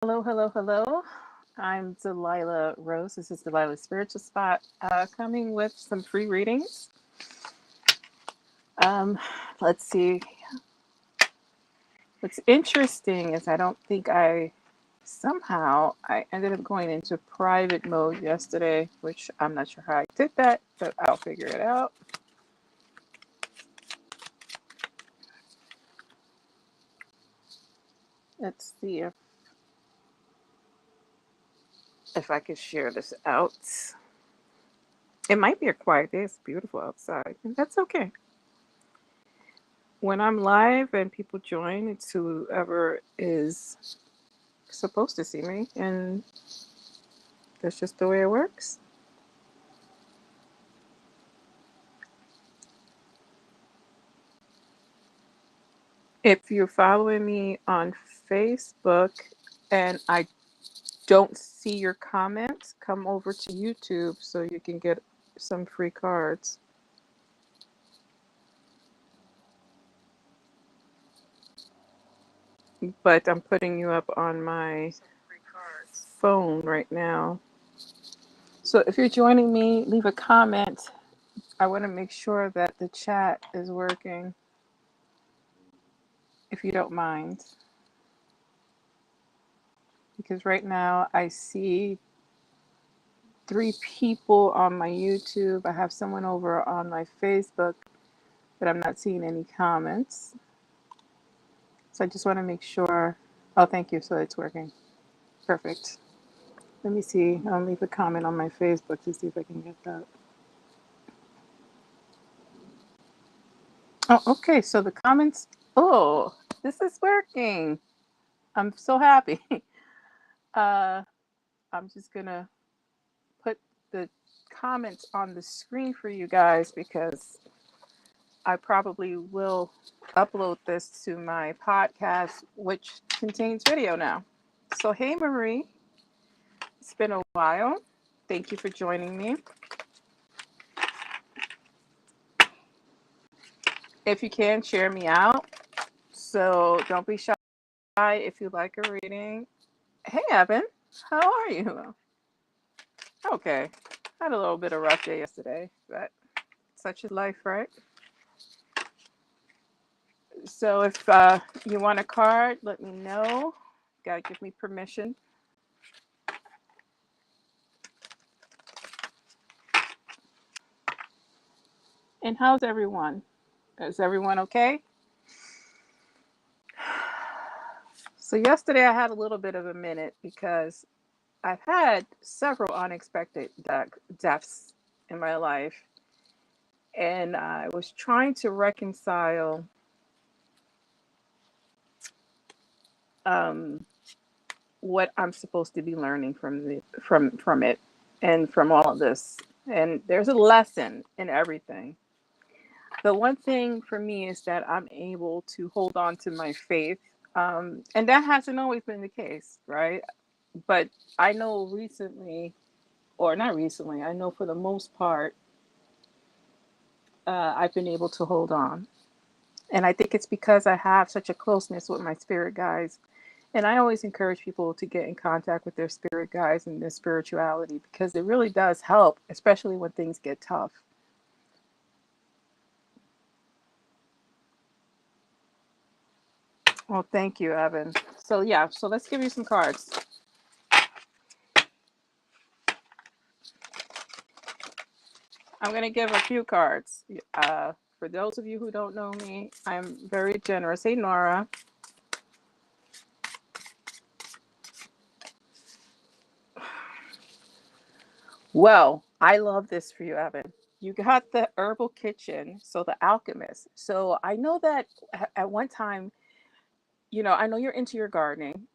Hello, hello, hello. I'm Delilah Rose. This is Delilah's Spiritual Spot, coming with some free readings. Um, let's see. What's interesting is I don't think I ended up going into private mode yesterday, which I'm not sure how I did that, but I'll figure it out. Let's see if I can share this out. It might be a quiet day. It's beautiful outside, and that's okay. When I'm live and people join, it's whoever is supposed to see me, and that's just the way it works. If you're following me on Facebook and I don't see your comments, come over to YouTube so you can get some free cards. But I'm putting you up on my phone right now. So if you're joining me, leave a comment. I want to make sure that the chat is working, if you don't mind. Because right now I see three people on my YouTube. I have someone over on my Facebook, but I'm not seeing any comments. So I just want to make sure. Oh, thank you. So it's working. Perfect. Let me see. I'll leave a comment on my Facebook to see if I can get that. Oh, okay. So the comments. Oh, this is working. I'm so happy. Uh, I'm just going to put the comments on the screen for you guys because I probably will upload this to my podcast, which contains video now. So, hey, Marie, it's been a while. Thank you for joining me. If you can, share me out. So, don't be shy if you like a reading. Hey, Evan, how are you? Okay. Had a little bit of rough day yesterday, but such is life, right? So, if you want a card, let me know. Gotta give me permission. And how's everyone? Is everyone okay? So yesterday I had a little bit of a minute because I've had several unexpected deaths in my life, and I was trying to reconcile um, what I'm supposed to be learning from it and from all of this. And there's a lesson in everything. The one thing for me is that I'm able to hold on to my faith, and that hasn't always been the case, right? But I know recently, or not recently, I know for the most part, I've been able to hold on. And I think it's because I have such a closeness with my spirit guides. And I always encourage people to get in contact with their spirit guides and their spirituality because it really does help, especially when things get tough. Well, thank you, Evan. So, yeah, so let's give you some cards. I'm going to give a few cards. For those of you who don't know me, I'm very generous. Hey, Nora. Well, I love this for you, Evan. You got the herbal kitchen, so the alchemist. So I know that at one time, I know you're into your gardening,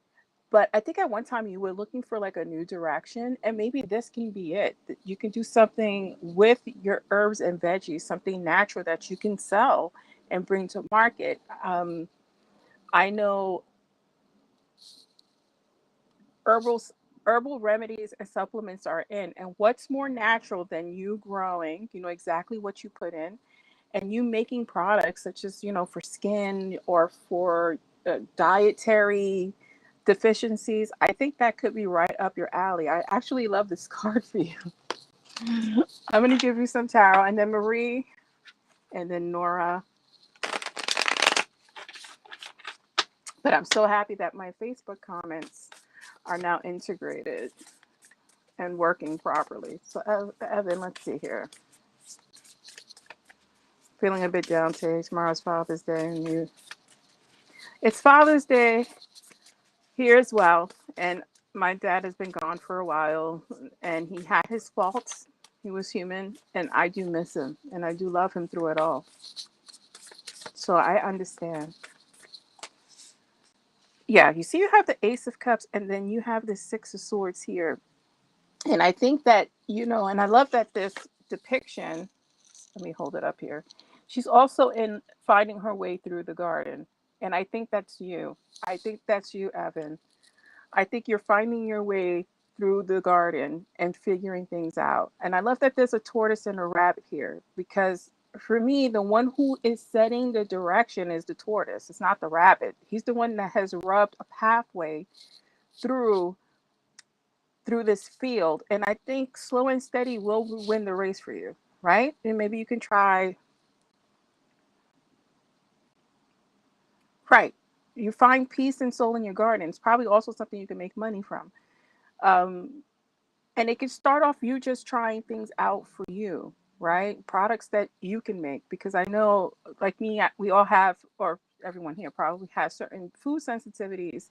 but I think at one time you were looking for like a new direction, and maybe this can be it. You can do something with your herbs and veggies, something natural that you can sell and bring to market. I know herbals herbal remedies and supplements are in, and what's more natural than you growing, exactly what you put in, and you making products such as, for skin or for dietary deficiencies, I think that could be right up your alley. I actually love this card for you. I'm going to give you some tarot, and then Marie, and then Nora. But I'm so happy that my Facebook comments are now integrated and working properly. So, Evan, let's see here. Feeling a bit down today. Tomorrow's Father's Day, and it's Father's Day here as well. And my dad has been gone for a while, and he had his faults. He was human, and I do miss him, and I do love him through it all. So I understand. Yeah, you see, you have the Ace of Cups, and then you have the Six of Swords here. And I think that, and I love that this depiction, let me hold it up here. She's also in finding her way through the garden. And I think that's you. I think that's you, Evan. I think you're finding your way through the garden and figuring things out. And I love that there's a tortoise and a rabbit here, because for me, the one who is setting the direction is the tortoise. It's not the rabbit. He's the one that has rubbed a pathway through this field. And I think slow and steady will win the race for you, right? And maybe you can try. Right. You find peace and soul in your garden. It's probably also something you can make money from. Um, and it can start off you just trying things out for you, right? Products that you can make. Because I know, like me, we all have, or everyone here probably has certain food sensitivities,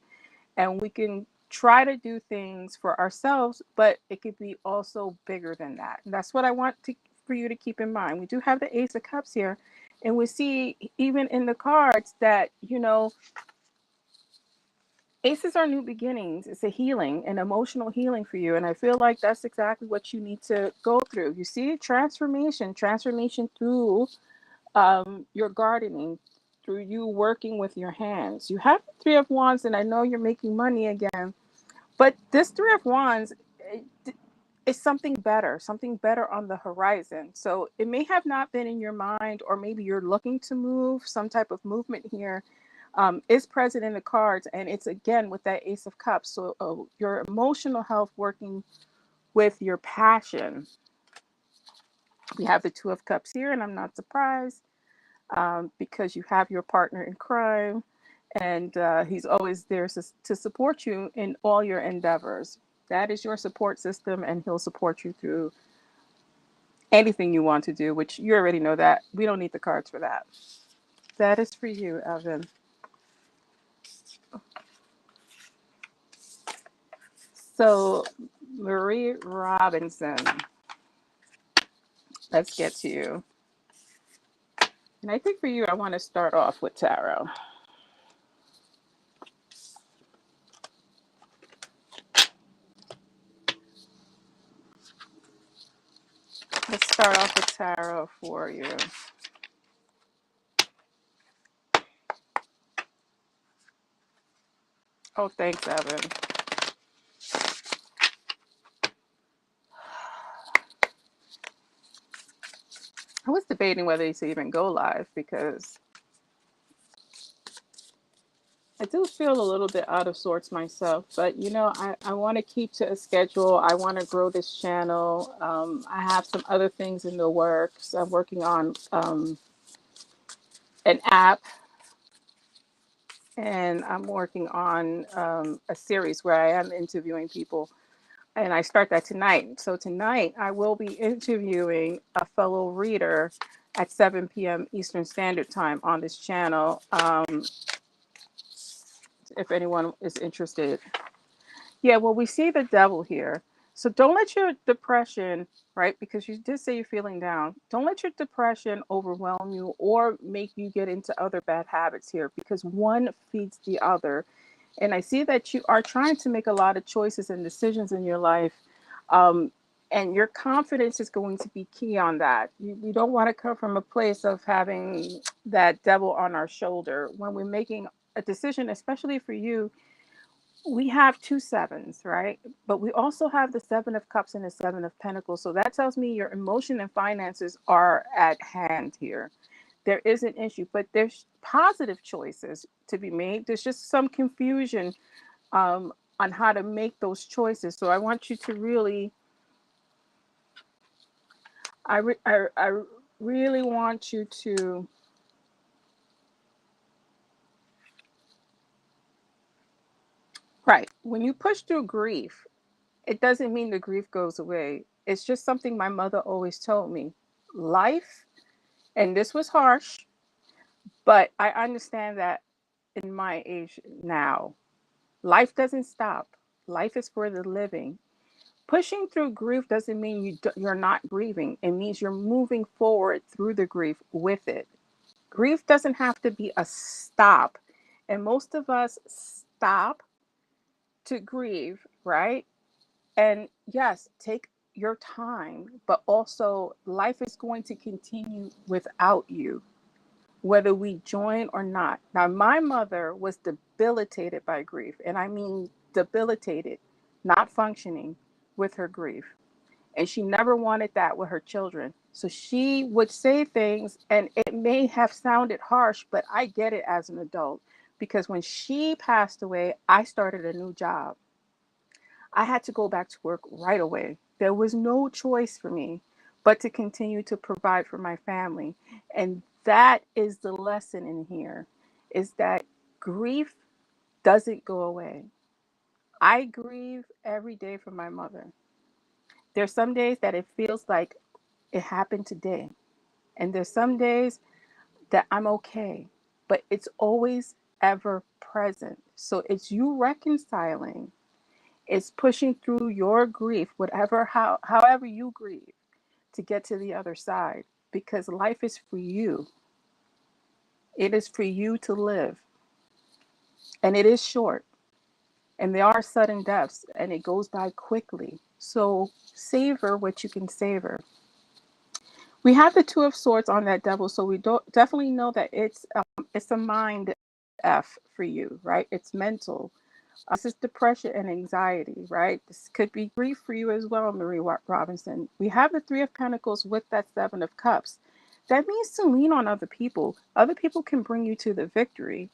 and we can try to do things for ourselves, but it could be also bigger than that. And that's what I want for you to keep in mind. We do have the Ace of Cups here, and we see even in the cards that, aces are new beginnings. It's a healing, an emotional healing for you. And I feel like that's exactly what you need to go through. You see, transformation through your gardening, through you working with your hands. You have the Three of Wands, and I know you're making money again, but this Three of Wands is something better on the horizon. So it may have not been in your mind, or maybe you're looking to move. Some type of movement here is present in the cards, and it's again with that Ace of Cups. So your emotional health working with your passion. We have the Two of Cups here, and I'm not surprised because you have your partner in crime, and he's always there to support you in all your endeavors. That is your support system, and he'll support you through anything you want to do, which you already know that. We don't need the cards for that. That is for you, Evan. So, Marie Robinson, let's get to you. And I think for you, I want to start off with tarot. Let's start off with tarot for you. Oh, thanks, Evan. I was debating whether to even go live because I do feel a little bit out of sorts myself, but I want to keep to a schedule. I want to grow this channel. I have some other things in the works. I'm working on an app, and I'm working on a series where I am interviewing people, and I start that tonight. So tonight I will be interviewing a fellow reader at 7 p.m. Eastern Standard Time on this channel. If anyone is interested. Yeah, well, we see the devil here. So don't let your depression, right? Because you did say you're feeling down. Don't let your depression overwhelm you or make you get into other bad habits here, because one feeds the other. And I see that you are trying to make a lot of choices and decisions in your life. Um, and your confidence is going to be key on that. We don't want to come from a place of having that devil on our shoulder when we're making a decision, especially for you. We have two sevens, right? But we also have the Seven of Cups and the Seven of Pentacles. So that tells me your emotion and finances are at hand here. There is an issue, but there's positive choices to be made. There's just some confusion on how to make those choices. So I want you to really, I really want you to, right, when you push through grief, it doesn't mean the grief goes away. It's just something my mother always told me. Life, and this was harsh, but I understand that in my age now, life doesn't stop. Life is for the living. Pushing through grief doesn't mean you're not grieving. It means you're moving forward through the grief with it. Grief doesn't have to be a stop. And most of us stop to grieve, right? And yes, take your time, but also life is going to continue without you, whether we join or not. Now, my mother was debilitated by grief, and I mean debilitated, not functioning with her grief. And she never wanted that with her children. So she would say things, and it may have sounded harsh, but I get it as an adult because when she passed away, I started a new job. I had to go back to work right away. There was no choice for me but to continue to provide for my family. And that is the lesson in here, is that grief doesn't go away. I grieve every day for my mother. There's some days that it feels like it happened today. And there's some days that I'm okay, but it's always ever present. So it's you reconciling. It's pushing through your grief, however you grieve, to get to the other side. Because life is for you. It is for you to live. And it is short. And there are sudden deaths and it goes by quickly. So savor what you can savor. We have the Two of Swords on that devil, so we don't definitely know that it's a mind F for you, right? It's mental. This is depression and anxiety, right? This could be grief for you as well, Marie Robinson. We have the Three of Pentacles with that Seven of Cups. That means to lean on other people. Other people can bring you to the victory.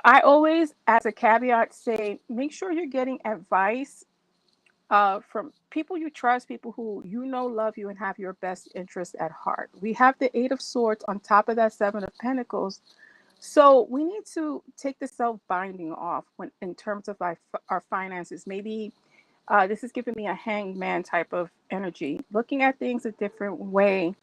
I always, as a caveat, say make sure you're getting advice from people you trust, people who you know love you and have your best interest at heart. We have the Eight of Swords on top of that Seven of Pentacles. So we need to take the self-binding off when in terms of our finances. Maybe this is giving me a hangman type of energy, looking at things a different way.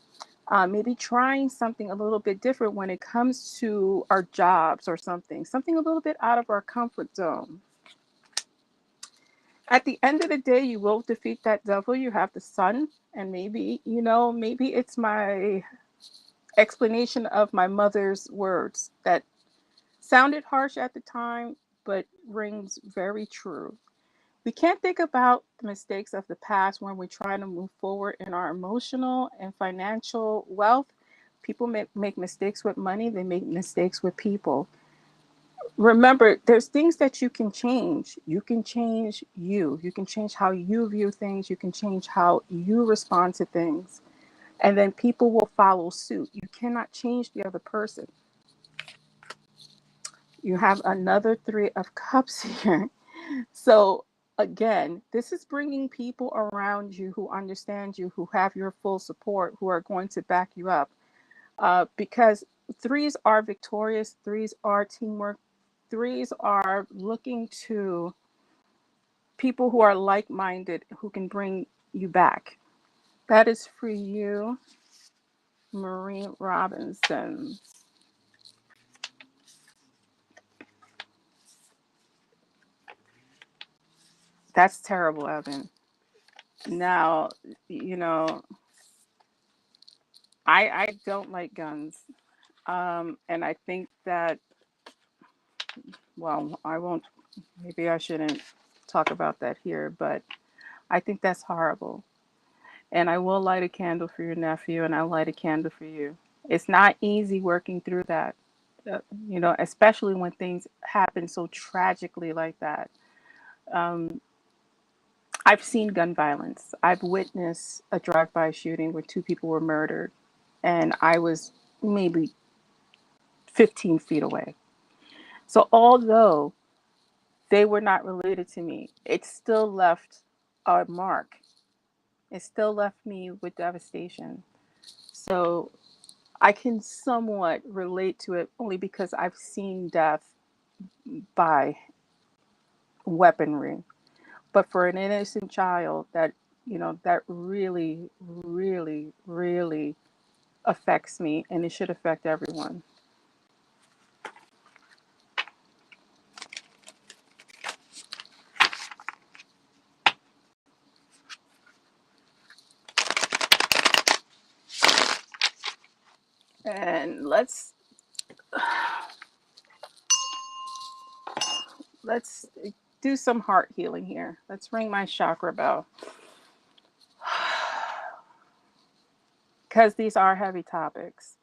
Maybe trying something a little bit different when it comes to our jobs or something a little bit out of our comfort zone. At the end of the day, you will defeat that devil. You have the sun, and maybe, maybe it's my explanation of my mother's words that sounded harsh at the time, but rings very true. We can't think about the mistakes of the past when we're trying to move forward in our emotional and financial wealth. People make mistakes with money, they make mistakes with people. Remember, there's things that you can change. You can change you. You can change how you view things. You can change how you respond to things. And then people will follow suit. You cannot change the other person. You have another Three of Cups here. So, again, this is bringing people around you who understand you, who have your full support, who are going to back you up. Because threes are victorious, threes are teamwork, threes are looking to people who are like minded, who can bring you back. That is for you, Marie Robinson. That's terrible, Evan. Now, you know, I don't like guns. And I think that, well, I won't, maybe I shouldn't talk about that here, but I think that's horrible. And I will light a candle for your nephew, and I'll light a candle for you. It's not easy working through that, especially when things happen so tragically like that. Um, I've seen gun violence. I've witnessed a drive-by shooting where two people were murdered, and I was maybe 15 feet away. So although they were not related to me. It still left a mark. It still left me with devastation. So I can somewhat relate to it only because I've seen death by weaponry. But for an innocent child, that, that really, really, really affects me, and it should affect everyone. And let's do some heart healing here. Let's ring my chakra bell. Because these are heavy topics.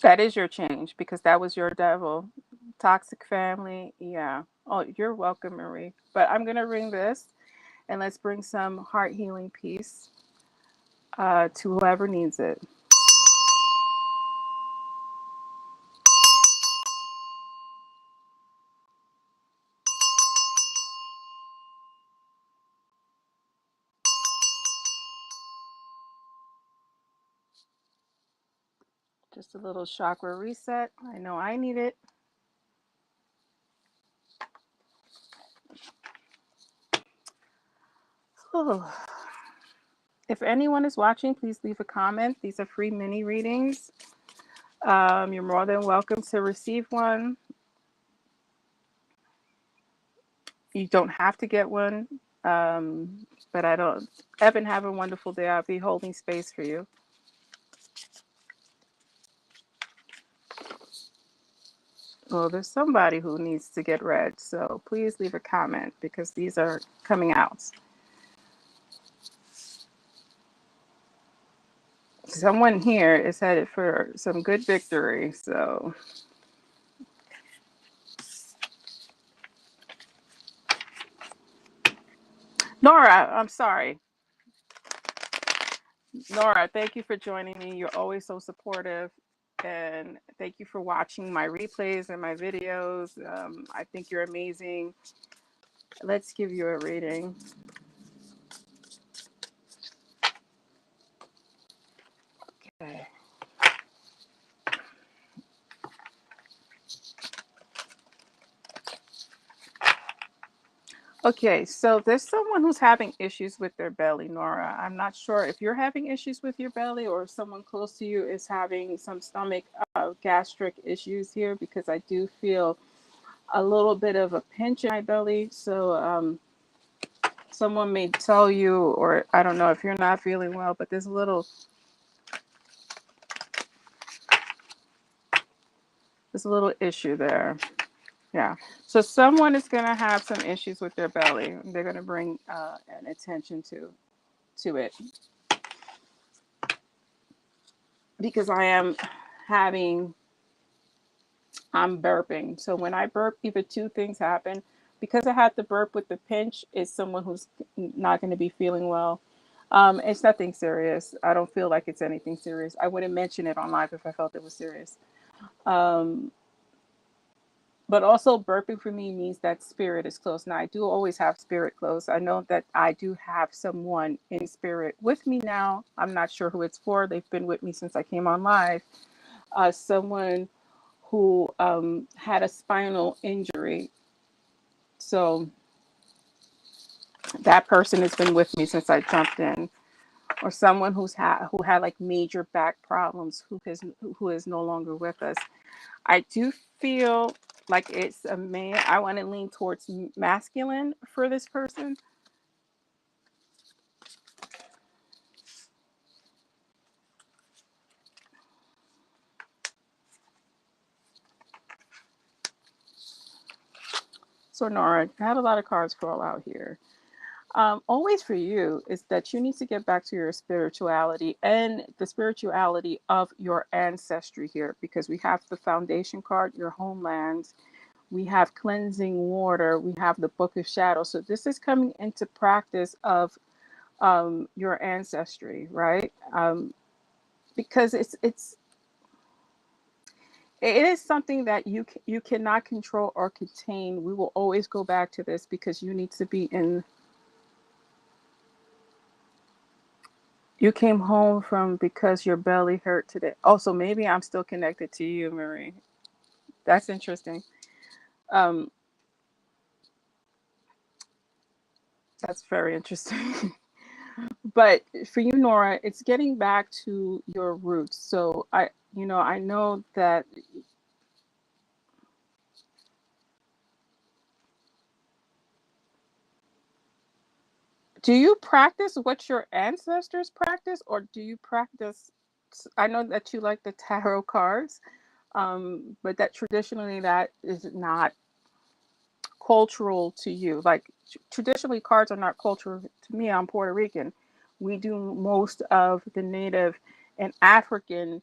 That is your change because that was your devil. Toxic family. Yeah. Oh, you're welcome, Marie. But I'm going to ring this, and let's bring some heart healing peace to whoever needs it. Just a little chakra reset. I know I need it. Oh. If anyone is watching, please leave a comment. These are free mini readings. You're more than welcome to receive one. You don't have to get one. But I don't. Evan, have a wonderful day. I'll be holding space for you. Well, there's somebody who needs to get read. So please leave a comment because these are coming out. Someone here is headed for some good victory. So Nora, I'm sorry. Nora, thank you for joining me. You're always so supportive. And thank you for watching my replays and my videos. I think you're amazing. Let's give you a reading. Okay. Okay, so there's someone who's having issues with their belly, Nora. I'm not sure if you're having issues with your belly or if someone close to you is having some stomach gastric issues here, because I do feel a little bit of a pinch in my belly. So someone may tell you, or I don't know if you're not feeling well, but there's a little issue there. Yeah. So someone is going to have some issues with their belly. They're going to bring an attention to it, because I'm burping. So when I burp, either two things happen. Because I had the burp with the pinch, is someone who's not going to be feeling well. It's nothing serious. I don't feel like it's anything serious. I wouldn't mention it on live if I felt it was serious. Um, but also burping for me means that spirit is close. Now I do always have spirit close. I know that I do have someone in spirit with me now. I'm not sure who it's for. They've been with me since I came on live. Someone who had a spinal injury. So that person has been with me since I jumped in. Or someone who had like major back problems, who is no longer with us. I do feel like it's a man. I want to lean towards masculine for this person. So Nora, I had a lot of cards fall out here. Always for you is that you need to get back to your spirituality and the spirituality of your ancestry here, because we have the foundation card, your homeland. We have cleansing water. We have the book of shadows. So this is coming into practice of your ancestry, right? Because it is something that you cannot control or contain. We will always go back to this because you need to be in. You came home from because your belly hurt today. Also, maybe I'm still connected to you, Marie. That's interesting. Um, that's very interesting. But for you, Nora, it's getting back to your roots. So I know that. Do you practice what your ancestors practice, or do you practice? I know that you like the tarot cards, but that traditionally that is not cultural to you. Like traditionally, cards are not cultural to me. I'm Puerto Rican. We do most of the Native and African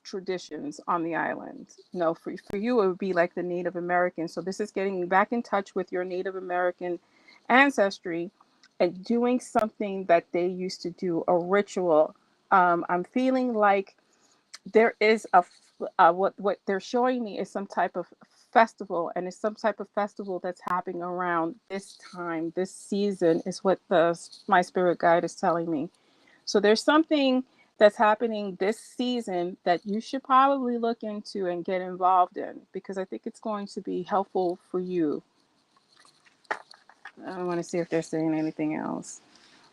traditions on the island. No, for you, it would be like the Native American. So this is getting back in touch with your Native American ancestry and doing something that they used to do, a ritual. I'm feeling like there is what they're showing me is some type of festival, and it's some type of festival that's happening around this time, this season is what the my spirit guide is telling me. So there's something that's happening this season that you should probably look into and get involved in, because I think it's going to be helpful for you. I want to see if they're saying anything else.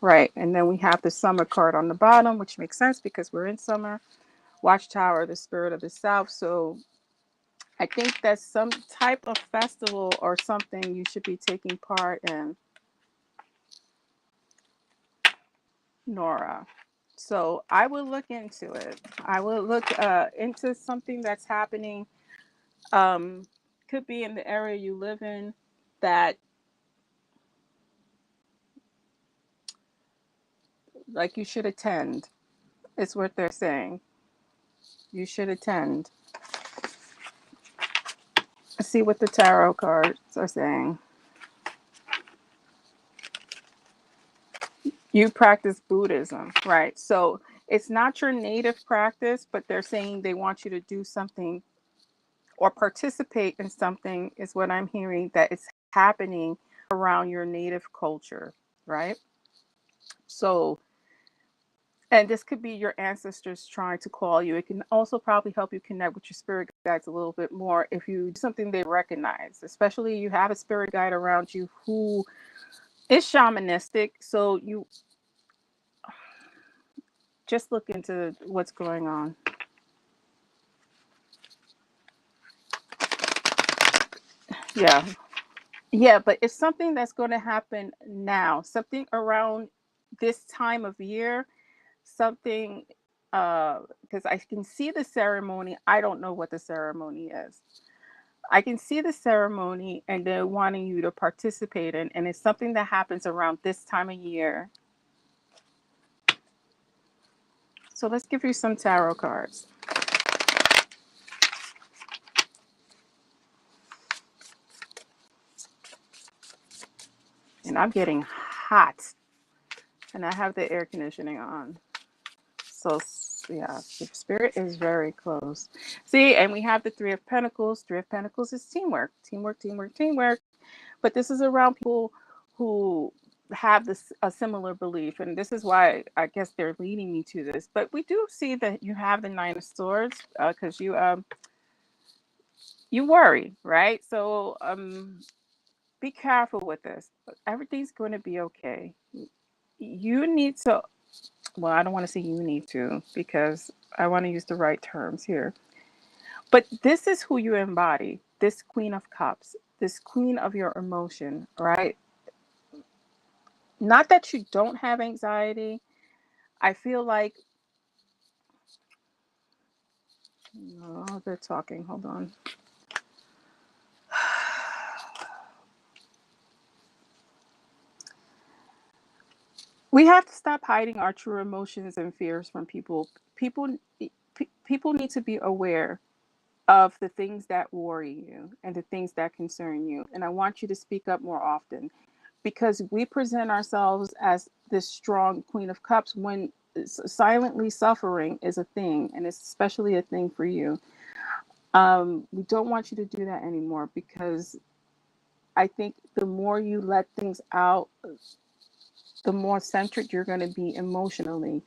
Right, and then we have the summer card on the bottom, which makes sense because we're in summer. Watchtower, the spirit of the South. So I think that's some type of festival or something you should be taking part in, Nora. So I will look into it. I will look into something that's happening. Um, could be in the area you live in that, like, you should attend. Is what they're saying. You should attend. See what the tarot cards are saying. You practice Buddhism, right? So it's not your native practice, but they're saying they want you to do something or participate in something, is what I'm hearing, that is happening around your native culture, right? So, and this could be your ancestors trying to call you. It can also probably help you connect with your spirit guides a little bit more if you do something they recognize, especially you have a spirit guide around you who is shamanistic. So you just look into what's going on. Yeah. Yeah, but it's something that's going to happen now, something around this time of year, something, because I can see the ceremony. I don't know what the ceremony is. I can see the ceremony and they're wanting you to participate in, and it's something that happens around this time of year. So let's give you some tarot cards. And I'm getting hot, and I have the air conditioning on. So yeah, the spirit is very close. See, and we have the Three of Pentacles. Three of Pentacles is teamwork, teamwork, teamwork, teamwork. But this is around people who have this a similar belief, and this is why I guess they're leading me to this. But we do see that you have the Nine of Swords because you worry, right? So be careful with this. Everything's going to be okay. You need to. Well, I don't want to say you need to because I want to use the right terms here. But this is who you embody, this Queen of Cups, this Queen of your emotion, right? Not that you don't have anxiety. I feel like, oh, they're talking. Hold on. We have to stop hiding our true emotions and fears from people. People need to be aware of the things that worry you and the things that concern you. And I want you to speak up more often because we present ourselves as this strong Queen of Cups when silently suffering is a thing, and it's especially a thing for you. We don't want you to do that anymore, because I think the more you let things out, the more centered you're going to be emotionally.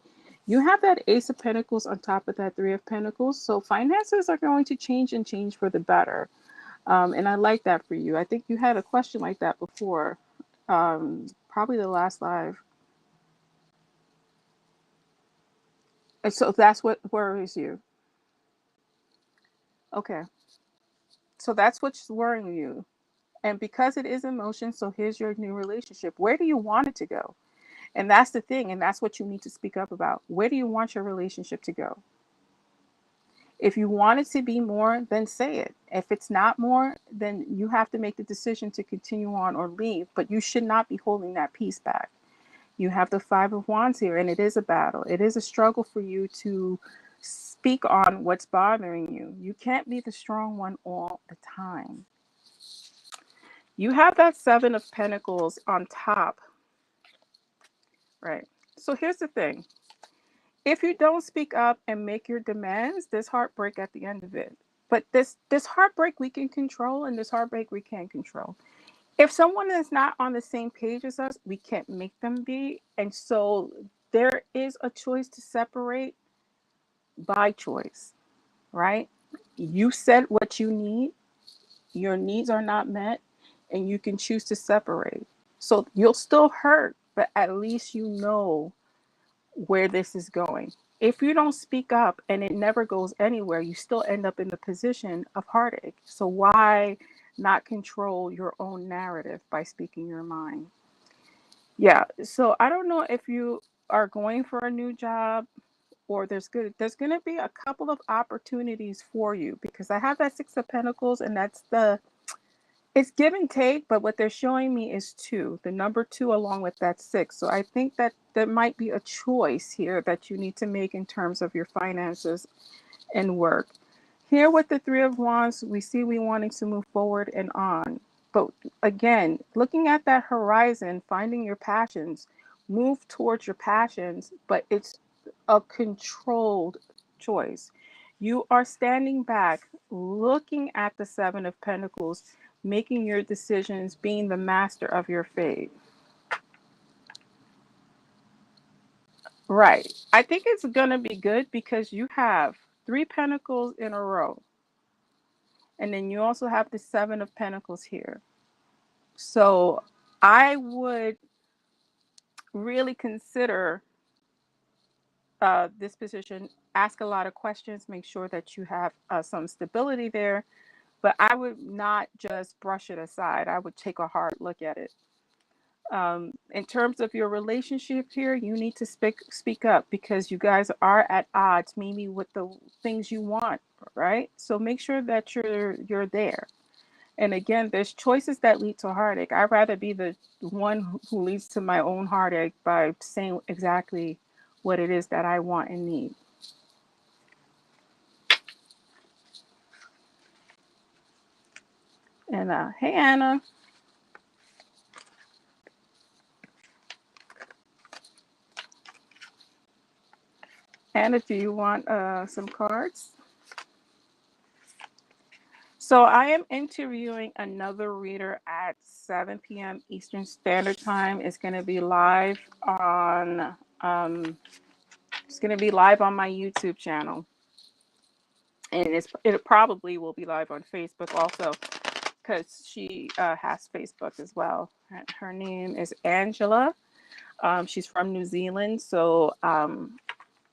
You have that Ace of Pentacles on top of that Three of Pentacles, so finances are going to change and change for the better. And I like that for you. I think you had a question like that before, probably the last live. And so that's what worries you. Okay. So that's what's worrying you. And because it is emotion, so here's your new relationship. Where do you want it to go? And that's the thing. And that's what you need to speak up about. Where do you want your relationship to go? If you want it to be more, then say it. If it's not more, then you have to make the decision to continue on or leave. But you should not be holding that peace back. You have the Five of Wands here, and it is a battle. It is a struggle for you to speak on what's bothering you. You can't be the strong one all the time. You have that Seven of Pentacles on top, right? So here's the thing. If you don't speak up and make your demands, there's heartbreak at the end of it. But this heartbreak we can control, and this heartbreak we can't control. If someone is not on the same page as us, we can't make them be. And so there is a choice to separate by choice, right? You said what you need, your needs are not met, and you can choose to separate. So you'll still hurt, but at least you know where this is going. If you don't speak up and it never goes anywhere, you still end up in the position of heartache. So why not control your own narrative by speaking your mind? Yeah. So I don't know if you are going for a new job, or there's going to be a couple of opportunities for you, because I have that Six of Pentacles, and it's give and take, but what they're showing me is two, the number two along with that six. So I think that there might be a choice here that you need to make in terms of your finances and work. Here with the Three of Wands, we see we wanting to move forward and on. But again, looking at that horizon, finding your passions, move towards your passions, but it's a controlled choice. You are standing back, looking at the Seven of Pentacles, making your decisions, being the master of your fate. Right. I think it's going to be good because you have three Pentacles in a row. And then you also have the Seven of Pentacles here. So I would really consider this position. Ask a lot of questions. Make sure that you have some stability there. But I would not just brush it aside. I would take a hard look at it. In terms of your relationship here, you need to speak up, because you guys are at odds, maybe with the things you want, right? So make sure that you're there. And again, there's choices that lead to heartache. I'd rather be the one who leads to my own heartache by saying exactly what it is that I want and need. And hey, Anna. Anna, do you want some cards? So I am interviewing another reader at 7 p.m. Eastern Standard Time. It's going to be live on my YouTube channel, and it probably will be live on Facebook also, because she has Facebook as well. Her name is Angela. She's from New Zealand, so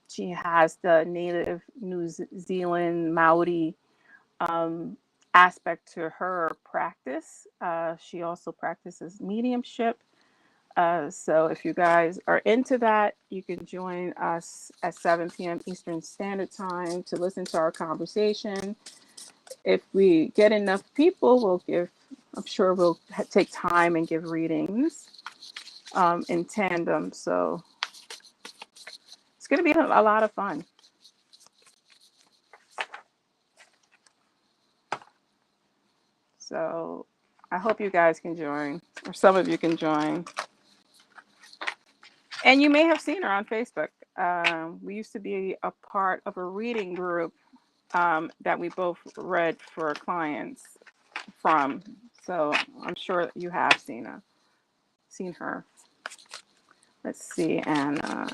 she has the native New Zealand Maori um, aspect to her practice. She also practices mediumship. So if you guys are into that, you can join us at 7 p.m. Eastern Standard Time to listen to our conversation. If we get enough people, I'm sure we'll take time and give readings in tandem. So it's going to be a lot of fun. So I hope you guys can join, or some of you can join. And you may have seen her on Facebook. We used to be a part of a reading group that we both read for clients from. So I'm sure you have seen her. Let's see, Anna.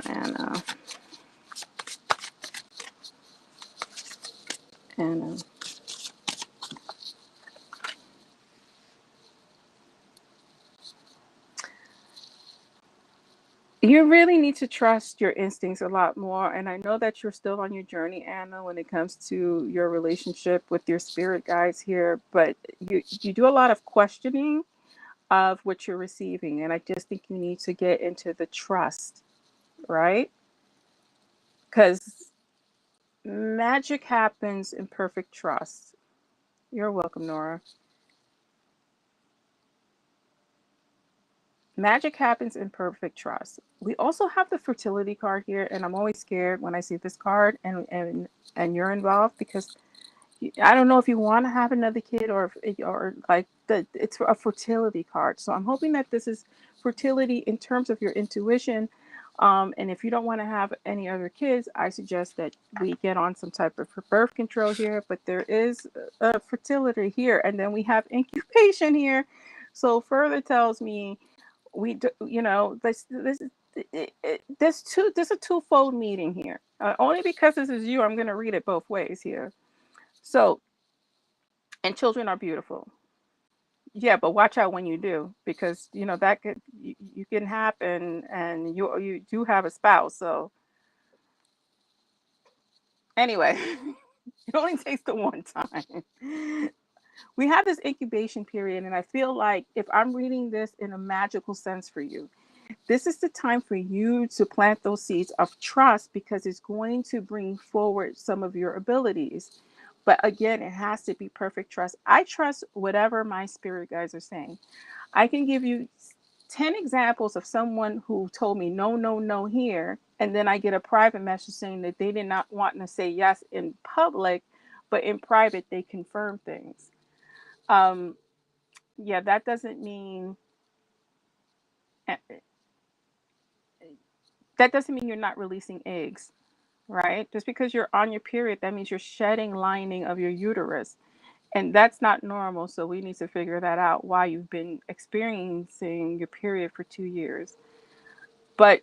You really need to trust your instincts a lot more. And I know that you're still on your journey, Anna, when it comes to your relationship with your spirit guides here. But you do a lot of questioning of what you're receiving. And I just think you need to get into the trust, right? Because magic happens in perfect trust. You're welcome, Nora. Magic happens in perfect trust. We also have the fertility card here, and I'm always scared when I see this card and you're involved because I don't know if you want to have another kid or like it's a fertility card. So I'm hoping that this is fertility in terms of your intuition. And if you don't want to have any other kids, I suggest that we get on some type of birth control here. But there is a fertility here, and then we have incubation here. So further tells me there's a twofold meaning here. Only because this is you, I'm going to read it both ways here. So, and children are beautiful. Yeah, but watch out when you do, because that you can happen, and you do have a spouse. So anyway, it only takes the one time. We have this incubation period, and I feel like if I'm reading this in a magical sense for you, this is the time for you to plant those seeds of trust because it's going to bring forward some of your abilities. But again, it has to be perfect trust. I trust whatever my spirit guides are saying. I can give you 10 examples of someone who told me no, no, no here. And then I get a private message saying that they did not want to say yes in public, but in private, they confirm things. Um, yeah, that doesn't mean eh, you're not releasing eggs, right? Just because you're on your period, that means you're shedding lining of your uterus. And that's not normal. So we need to figure that out why you've been experiencing your period for 2 years. But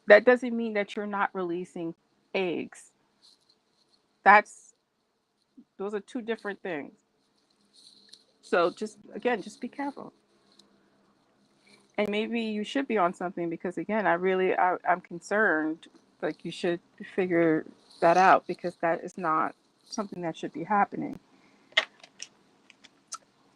that doesn't mean that you're not releasing eggs. That's those are two different things. So just be careful. And maybe you should be on something because again, I'm concerned. Like you should figure that out because that is not something that should be happening.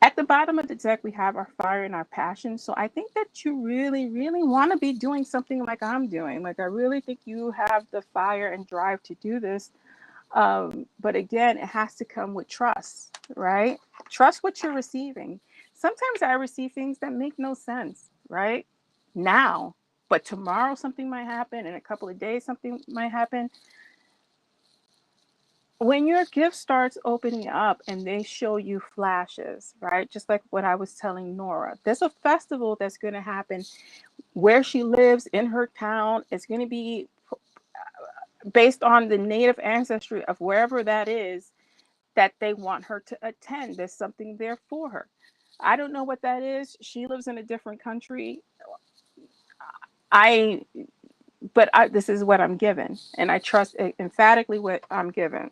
At the bottom of the deck, we have our fire and our passion. So I think that you really, really want to be doing something like I'm doing. Like I really think you have the fire and drive to do this. But again, it has to come with trust, right? Trust what you're receiving. Sometimes I receive things that make no sense, right? Now, but tomorrow something might happen, in a couple of days something might happen. When your gift starts opening up and they show you flashes, right? Just like what I was telling Nora, there's a festival that's going to happen where she lives in her town. It's going to be based on the native ancestry of wherever that is that they want her to attend. There's something there for her. I don't know what that is. She lives in a different country. I, this is what I'm given, and I trust emphatically what I'm given.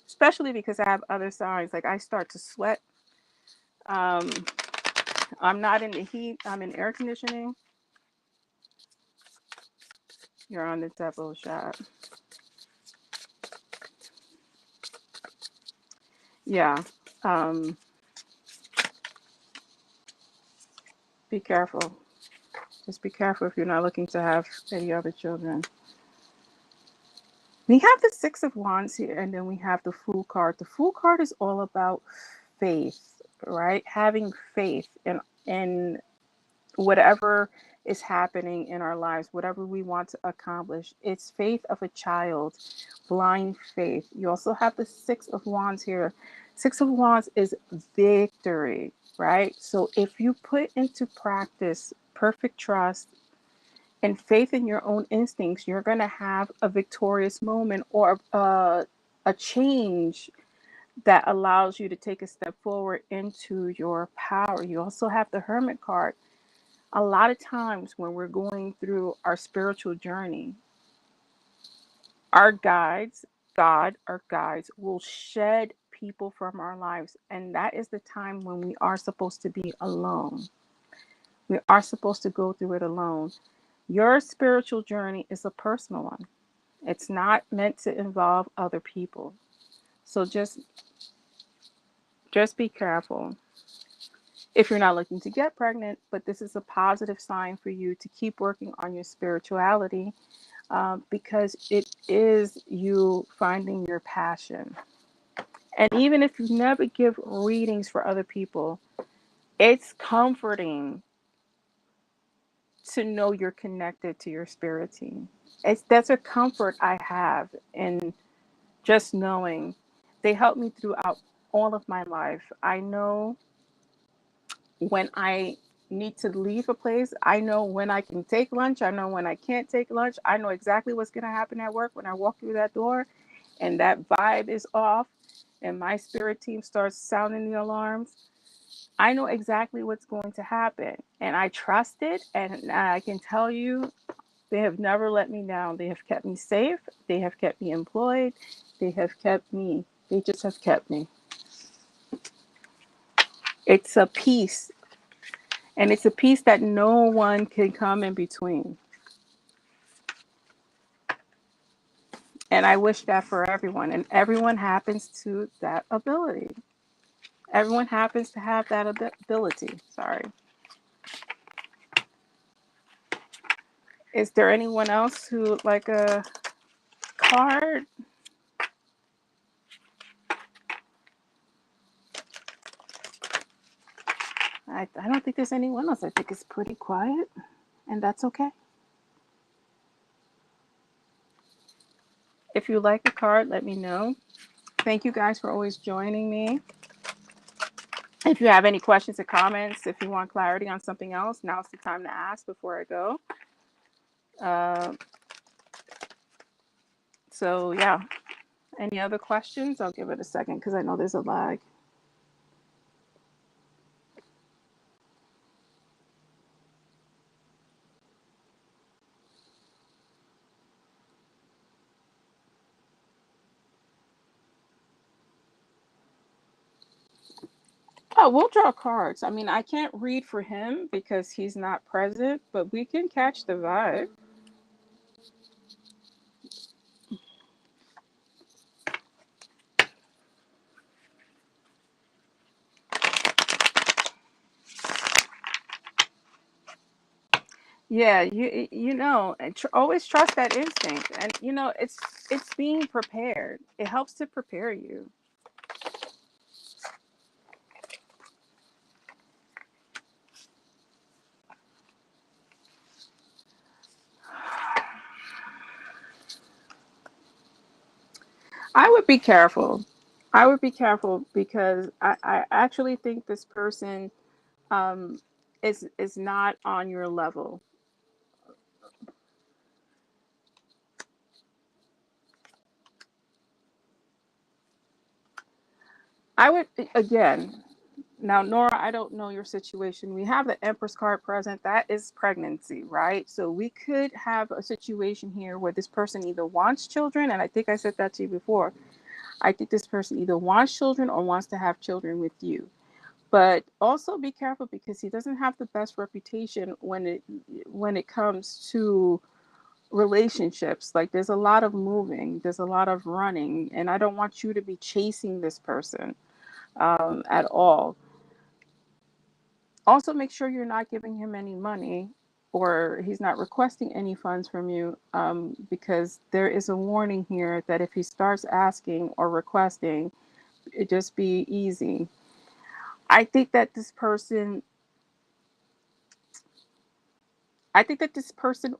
Especially because I have other signs. Like I start to sweat. Um, I'm not in the heat. I'm in air conditioning. You're on the double shot. Yeah. Um, be careful. Just be careful if you're not looking to have any other children. We have the Six of Wands here, and then we have the Fool card. The Fool card is all about faith, right? Having faith in whatever is happening in our lives, whatever we want to accomplish. It's faith of a child, blind faith. You also have the Six of Wands here. Six of Wands is victory, right? So if you put into practice perfect trust and faith in your own instincts, you're going to have a victorious moment, or a change that allows you to take a step forward into your power. You also have the Hermit card. A lot of times when we're going through our spiritual journey, our guides, God, our guides, will shed people from our lives. And that is the time when we are supposed to be alone. We are supposed to go through it alone. Your spiritual journey is a personal one. It's not meant to involve other people. So just be careful. If you're not looking to get pregnant, but this is a positive sign for you to keep working on your spirituality, because it is you finding your passion. And even if you never give readings for other people, it's comforting to know you're connected to your spirit team. That's a comfort I have in just knowing they help me throughout all of my life. I know when I need to leave a place. I know when I can take lunch. I know when I can't take lunch. I know exactly what's going to happen at work when I walk through that door and that vibe is off and my spirit team starts sounding the alarms. I know exactly what's going to happen and I trust it. And I can tell you, they have never let me down. They have kept me safe. They have kept me employed. They have kept me. They just have kept me. It's a peace. And it's a peace that no one can come in between. And I wish that for everyone. And everyone happens to that ability. Everyone happens to have that ability. Sorry. Is there anyone else who would like a card? I don't think there's anyone else. I think it's pretty quiet. And that's okay. If you like a card, let me know. Thank you guys for always joining me. If you have any questions or comments, if you want clarity on something else, now's the time to ask before I go. So yeah, any other questions? I'll give it a second because I know there's a lag. Oh, we'll draw cards. I mean, I can't read for him because he's not present, but we can catch the vibe. Yeah, you know, and always trust that instinct, and you know, it's being prepared. It helps to prepare you. I would be careful. I would be careful because I actually think this person um, is not on your level. I would again. Now, Nora, I don't know your situation. We have the Empress card present. That is pregnancy, right? So we could have a situation here where this person either wants children, and I think I said that to you before. I think this person either wants children or wants to have children with you. But also be careful because he doesn't have the best reputation when it comes to relationships. Like there's a lot of moving, there's a lot of running, and I don't want you to be chasing this person at all. Also, make sure you're not giving him any money or he's not requesting any funds from you, because there is a warning here that if he starts asking or requesting, it just be easy. I think that this person, I think that this person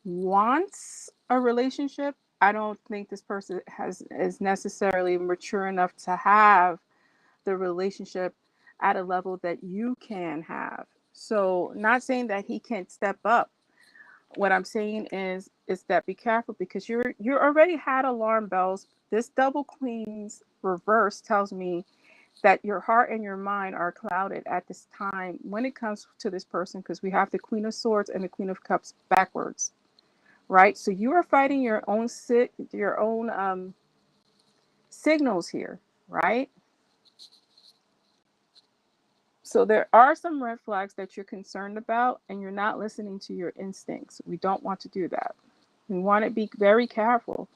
wants a relationship. I don't think this person is necessarily mature enough to have the relationship at a level that you can have. So, not saying that he can't step up, What I'm saying is that be careful, because you're already had alarm bells. This double queen's reverse tells me that your heart and your mind are clouded at this time when it comes to this person, because we have the Queen of Swords and the Queen of Cups backwards, right? So you are fighting your own signals here, right? So there are some red flags that you're concerned about, and you're not listening to your instincts. We don't want to do that. We want to be very careful.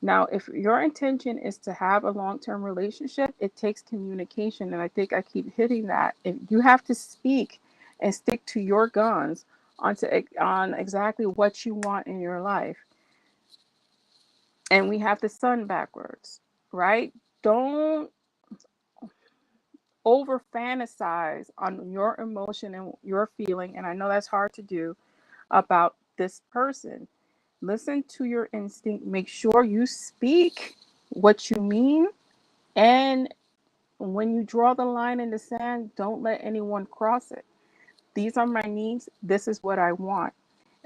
Now, if your intention is to have a long-term relationship, it takes communication, and I think I keep hitting that. If you have to speak and stick to your guns on exactly what you want in your life. And we have the sun backwards, right? Don't over fantasize on your emotion and your feeling, and I know that's hard to do, about this person. Listen to your instinct. Make sure you speak what you mean, and when you draw the line in the sand, don't let anyone cross it. These are my needs. This is what I want.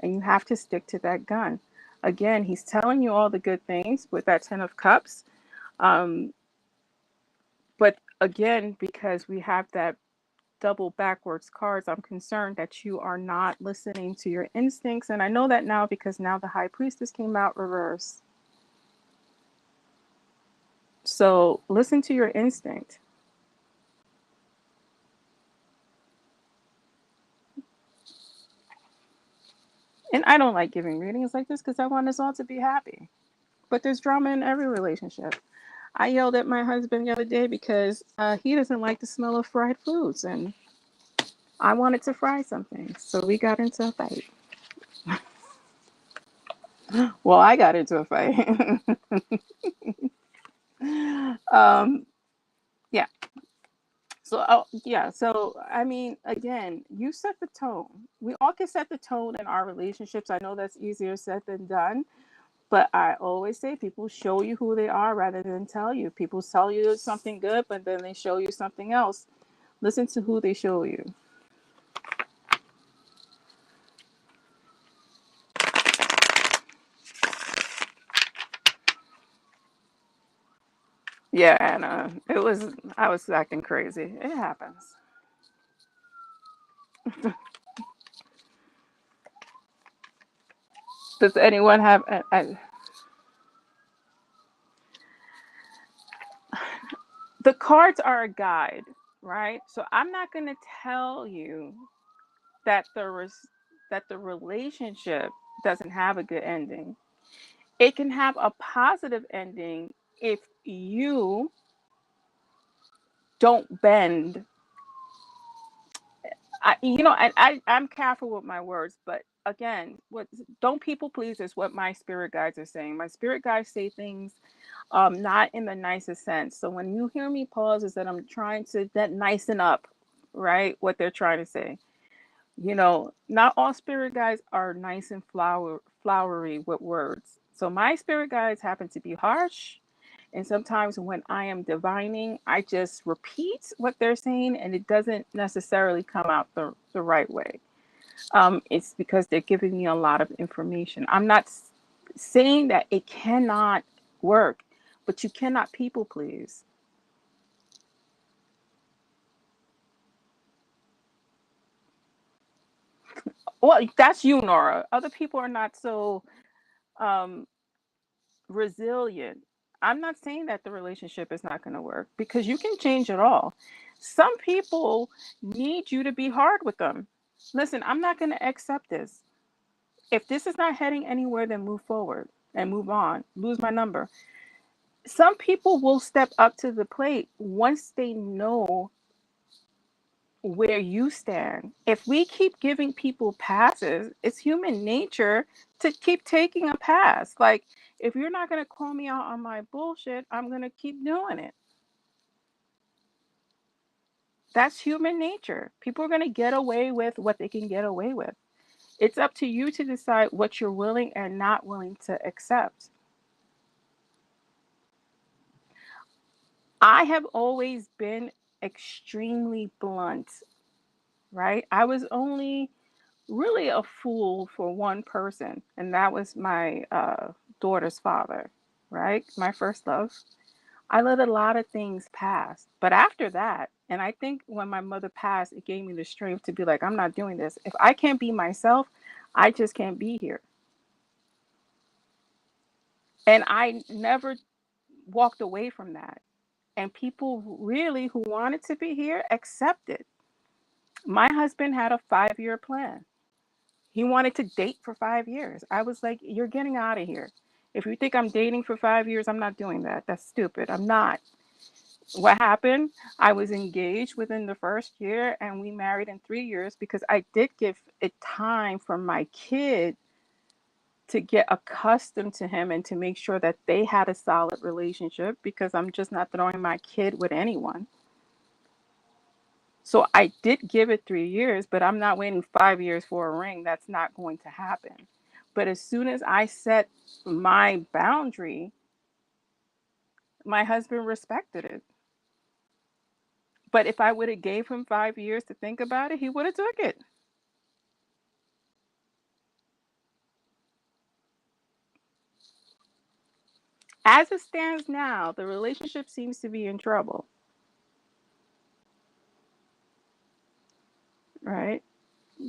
And you have to stick to that gun. Again, he's telling you all the good things with that 10 of Cups. Um, but again, because we have that double backwards cards, I'm concerned that you are not listening to your instincts. And I know that now because now the High Priestess came out reverse. So listen to your instinct. And I don't like giving readings like this because I want us all to be happy. But there's drama in every relationship. I yelled at my husband the other day because he doesn't like the smell of fried foods, and I wanted to fry something. So we got into a fight. Well, I got into a fight. um, yeah. So, oh, yeah. So, I mean, again, you set the tone. We all can set the tone in our relationships. I know that's easier said than done. But I always say people show you who they are rather than tell you. People tell you something good, but then they show you something else. Listen to who they show you. Yeah, and I was acting crazy. It happens. Does anyone have the cards are a guide, right? So I'm not going to tell you that that the relationship doesn't have a good ending. It can have a positive ending if you don't bend. I'm careful with my words, but again, what don't people please is what my spirit guides are saying. My spirit guides say things not in the nicest sense. So when you hear me pause, is that I'm trying to that nicen up, right? What they're trying to say. Not all spirit guides are nice and flowery with words. So my spirit guides happen to be harsh. And sometimes when I am divining, I just repeat what they're saying and it doesn't necessarily come out the right way. It's because they're giving me a lot of information. I'm not saying that it cannot work, but you cannot people please. Well, that's you, Nora. Other people are not so um, resilient. I'm not saying that the relationship is not going to work because you can change it all. Some people need you to be hard with them. Listen, I'm not going to accept this. If this is not heading anywhere, then move forward and move on. Lose my number. Some people will step up to the plate once they know where you stand. If we keep giving people passes, it's human nature to keep taking a pass. Like, if you're not going to call me out on my bullshit, I'm going to keep doing it. That's human nature. People are going to get away with what they can get away with. It's up to you to decide what you're willing and not willing to accept. I have always been extremely blunt, right? I was only really a fool for one person, and that was my daughter's father, right? My first love. I let a lot of things pass. But after that, and I think when my mother passed, it gave me the strength to be like, I'm not doing this. If I can't be myself, I just can't be here. And I never walked away from that. And people really who wanted to be here accepted. My husband had a 5-year plan. He wanted to date for 5 years. I was like, you're getting out of here. If you think I'm dating for 5 years, I'm not doing that. That's stupid. I'm not. What happened? I was engaged within the first year and we married in 3 years because I did give it time for my kid to get accustomed to him and to make sure that they had a solid relationship because I'm just not throwing my kid with anyone. So I did give it 3 years, but I'm not waiting 5 years for a ring. That's not going to happen. But as soon as I set my boundary, my husband respected it. But if I would have gave him 5 years to think about it, he would have took it. As it stands now, the relationship seems to be in trouble, right?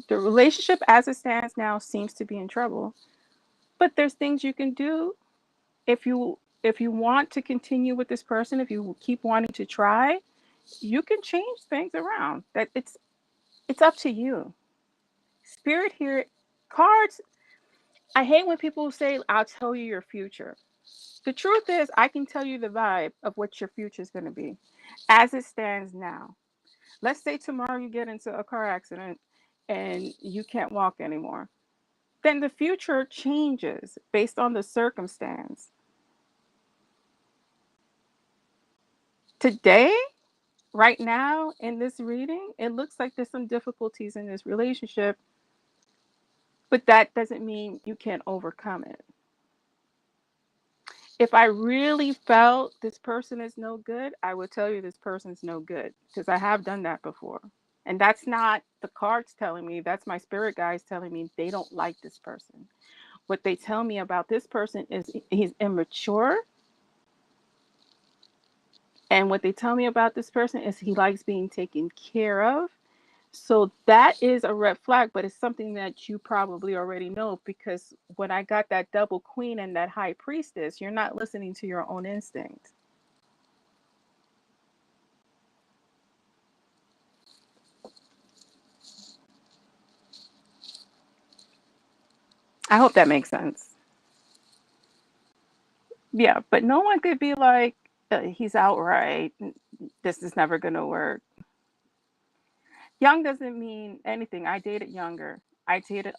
The relationship as it stands now seems to be in trouble. But there's things you can do if you want to continue with this person, if you keep wanting to try, you can change things around. That it's up to you. Spirit here, cards. I hate when people say, "I'll tell you your future." The truth is, I can tell you the vibe of what your future is going to be, as it stands now. Let's say tomorrow you get into a car accident and you can't walk anymore. Then the future changes based on the circumstance. Today, right now, in this reading, it looks like there's some difficulties in this relationship, but that doesn't mean you can't overcome it. If I really felt this person is no good, I would tell you this person's no good because I have done that before. And that's not the cards telling me, that's my spirit guides telling me they don't like this person. What they tell me about this person is he's immature. And what they tell me about this person is he likes being taken care of. So that is a red flag, but it's something that you probably already know because when I got that double queen and that high priestess, you're not listening to your own instinct. I hope that makes sense. Yeah, but no one could be like, he's outright. This is never going to work. Young doesn't mean anything. I dated younger. I dated,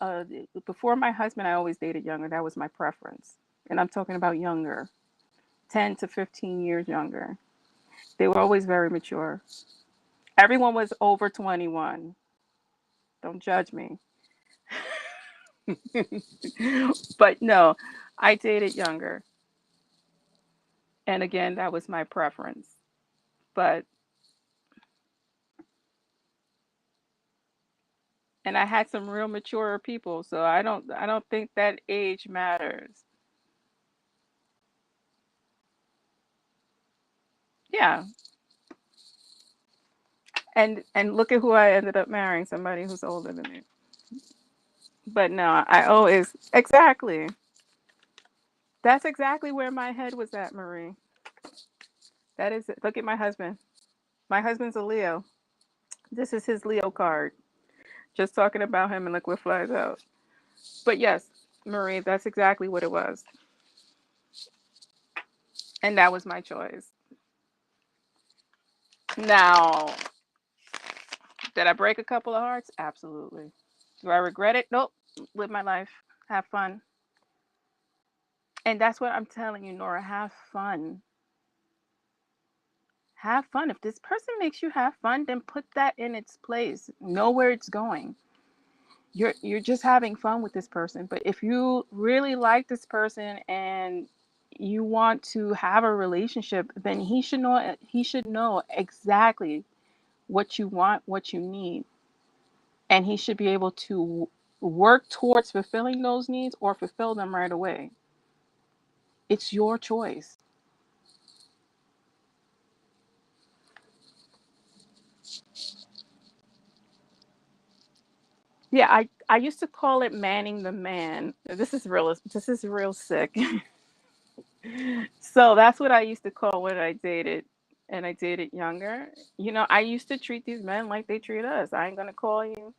before my husband, I always dated younger. That was my preference. And I'm talking about younger, 10 to 15 years younger. They were always very mature. Everyone was over 21. Don't judge me. But no, I dated younger. And again, that was my preference. But and I had some real mature people, so I don't think that age matters. Yeah. And look at who I ended up marrying, somebody who's older than me. But no, I always exactly. That's exactly where my head was at, Marie. That is it. Look at my husband. My husband's a Leo. This is his Leo card. Just talking about him and look what flies out. But yes, Marie, that's exactly what it was. And that was my choice. Now, did I break a couple of hearts? Absolutely. Do I regret it? Nope. Live my life. Have fun. And that's what I'm telling you, Nora. Have fun. Have fun. If this person makes you have fun, then put that in its place. Know where it's going. You're just having fun with this person. But if you really like this person and you want to have a relationship, then he should know exactly what you want, what you need, and he should be able to work towards fulfilling those needs or fulfill them right away. It's your choice. Yeah, I used to call it manning the man. This is real sick. So that's what I used to call when I dated, and I dated younger. You know, I used to treat these men like they treat us. I ain't gonna call you.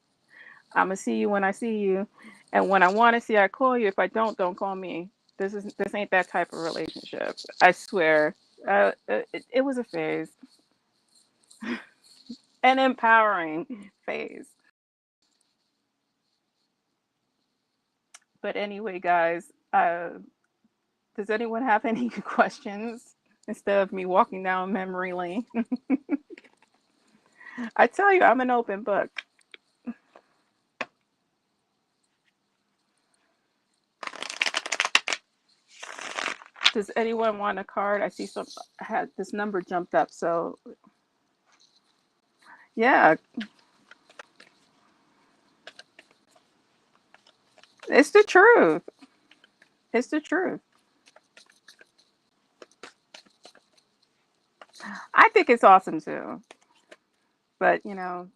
I'm gonna see you when I see you, and when I want to see, I call you. If I don't call me. This ain't that type of relationship. I swear. It was a phase, an empowering phase. But anyway, guys, does anyone have any questions instead of me walking down memory lane? I tell you, I'm an open book. Does anyone want a card? I see some had this number jumped up. So yeah, it's the truth. It's the truth. I think it's awesome too. But you know,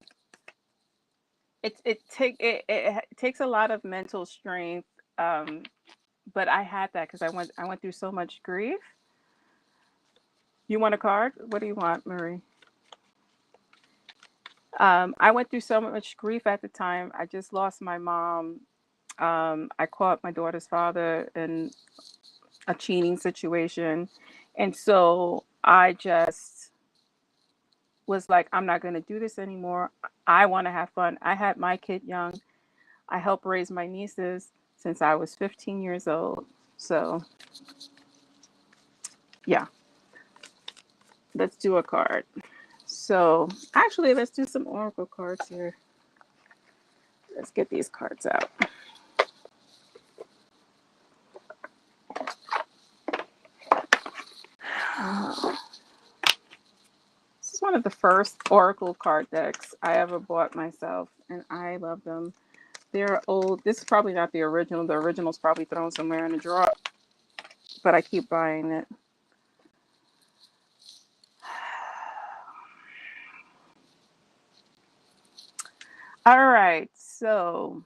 it takes a lot of mental strength. Um, but I had that because I went through so much grief. You want a card? What do you want, Marie? I went through so much grief at the time. I just lost my mom. I caught my daughter's father in a cheating situation. And so I just was like, I'm not going to do this anymore. I want to have fun. I had my kid young. I helped raise my nieces since I was 15 years old. So, yeah, let's do a card. So, actually, let's do some oracle cards here. Let's get these cards out. This is one of the first oracle card decks I ever bought myself, and I love them. They're old. This is probably not the original. The original's probably thrown somewhere in a drawer, but I keep buying it. All right, so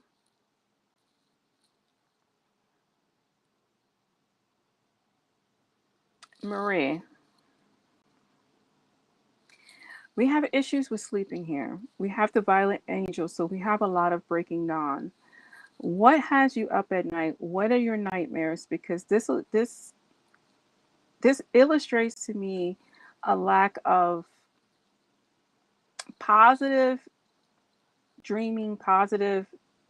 Marie, we have issues with sleeping here. We have the violent angel, so we have a lot of breaking dawn. What has you up at night? What are your nightmares? Because this illustrates to me a lack of positive dreaming,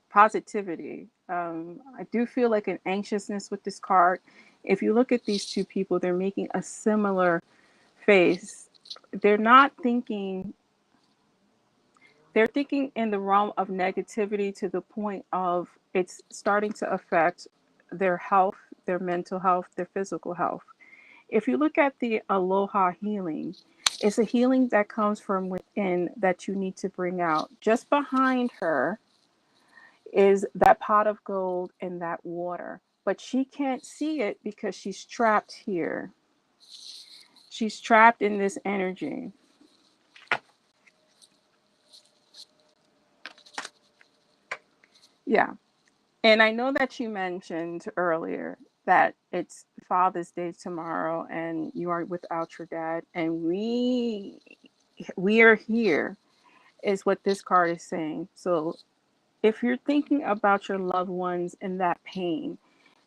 positivity. I do feel like an anxiousness with this card. If you look at these two people, they're making a similar face. They're not thinking, they're thinking in the realm of negativity to the point of it's starting to affect their health, their mental health, their physical health. If you look at the aloha healing, it's a healing that comes from within that you need to bring out. Just behind her is that pot of gold and that water. But she can't see it because she's trapped here. She's trapped in this energy. Yeah. And I know that you mentioned earlier that it's Father's Day tomorrow and you are without your dad and we are here is what this card is saying. So if you're thinking about your loved ones and that pain,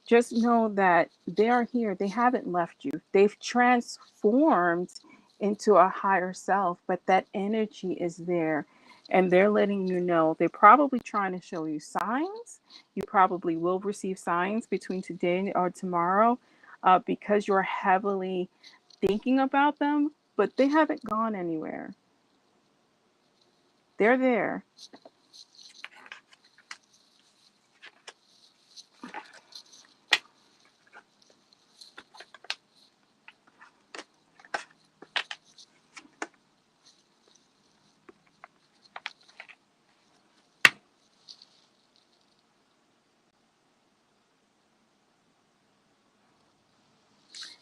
just know that they are here. They haven't left you. They've transformed into a higher self, but that energy is there. And they're letting you know. They're probably trying to show you signs. You probably will receive signs between today or tomorrow because you're heavily thinking about them, but they haven't gone anywhere. They're there.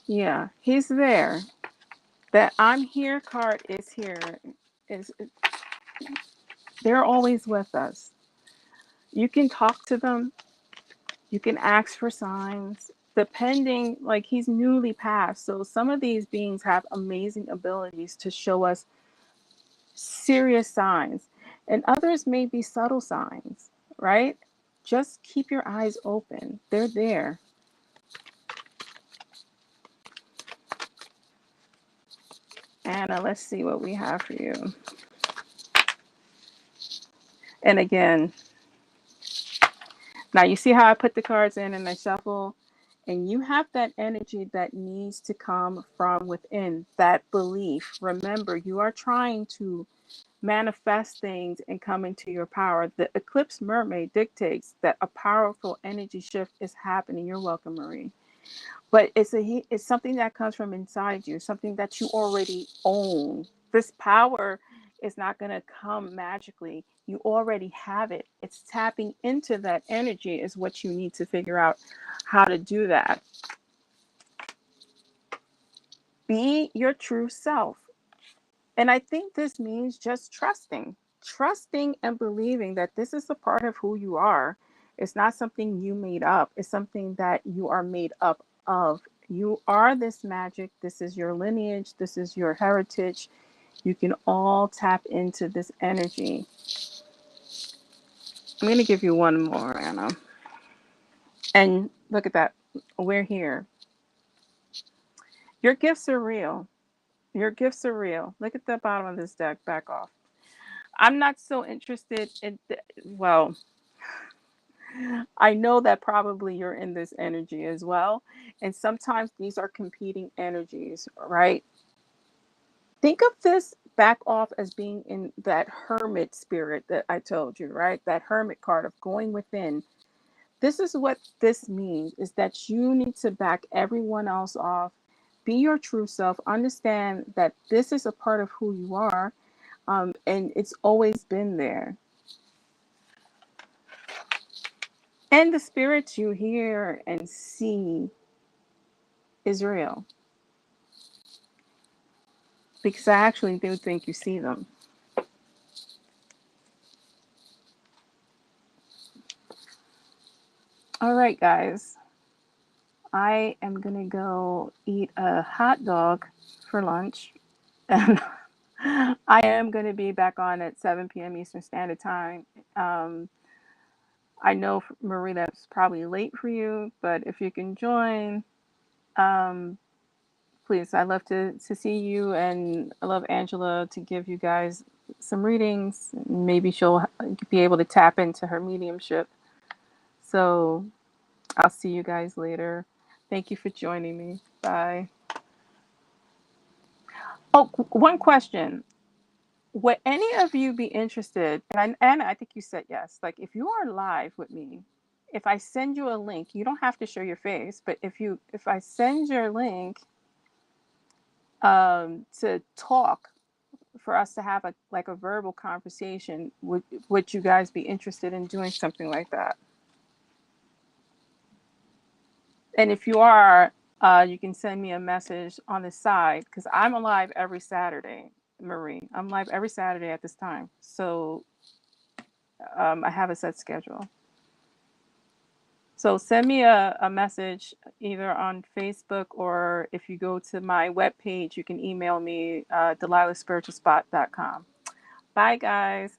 Yeah, he's there. That I'm here card is here. Is they're always with us. You can talk to them. You can ask for signs. Depending, like he's newly passed, so some of these beings have amazing abilities to show us serious signs, and others may be subtle signs, right? Just keep your eyes open. They're there. Anna, let's see what we have for you. And again, now you see how I put the cards in and I shuffle, and you have that energy that needs to come from within, that belief. Remember, you are trying to manifest things and come into your power. The eclipse mermaid dictates that a powerful energy shift is happening. You're welcome, Marie. But it's something that comes from inside you, something that you already own. This power is not going to come magically. You already have it. It's tapping into that energy is what you need to figure out how to do that. Be your true self. And I think this means just trusting and believing that this is a part of who you are. It's not something you made up, it's something that you are made up of. You are this magic. This is your lineage. This is your heritage. You can all tap into this energy. I'm going to give you one more, Anna. And look at that. We're here. Your gifts are real. Your gifts are real. Look at the bottom of this deck. Back off. I'm not so interested in, well, I know that probably you're in this energy as well. And sometimes these are competing energies, right? Think of this back off as being in that hermit spirit that I told you, right? That hermit card of going within. This is what this means is that you need to back everyone else off. Be your true self. Understand that this is a part of who you are. And it's always been there. And the spirits you hear and see is real. Because I actually do think you see them. All right, guys. I am going to go eat a hot dog for lunch. And I am going to be back on at 7 p.m. Eastern Standard Time. Um, I know, Marie, that's probably late for you, but if you can join, um, please, I'd love to see you. And I love Angela to give you guys some readings. Maybe she'll be able to tap into her mediumship. So I'll see you guys later. Thank you for joining me. Bye. Oh, one question. Would any of you be interested? And I think you said yes. Like, if you are live with me, if I send you a link, you don't have to show your face, but if I send your link to talk for us to have a verbal conversation, would you guys be interested in doing something like that? And if you are, you can send me a message on the side because I'm live every Saturday, Marie. I'm live every Saturday at this time. So I have a set schedule. So send me a message either on Facebook, or if you go to my webpage, you can email me, delilahspiritualspot.com. Bye, guys.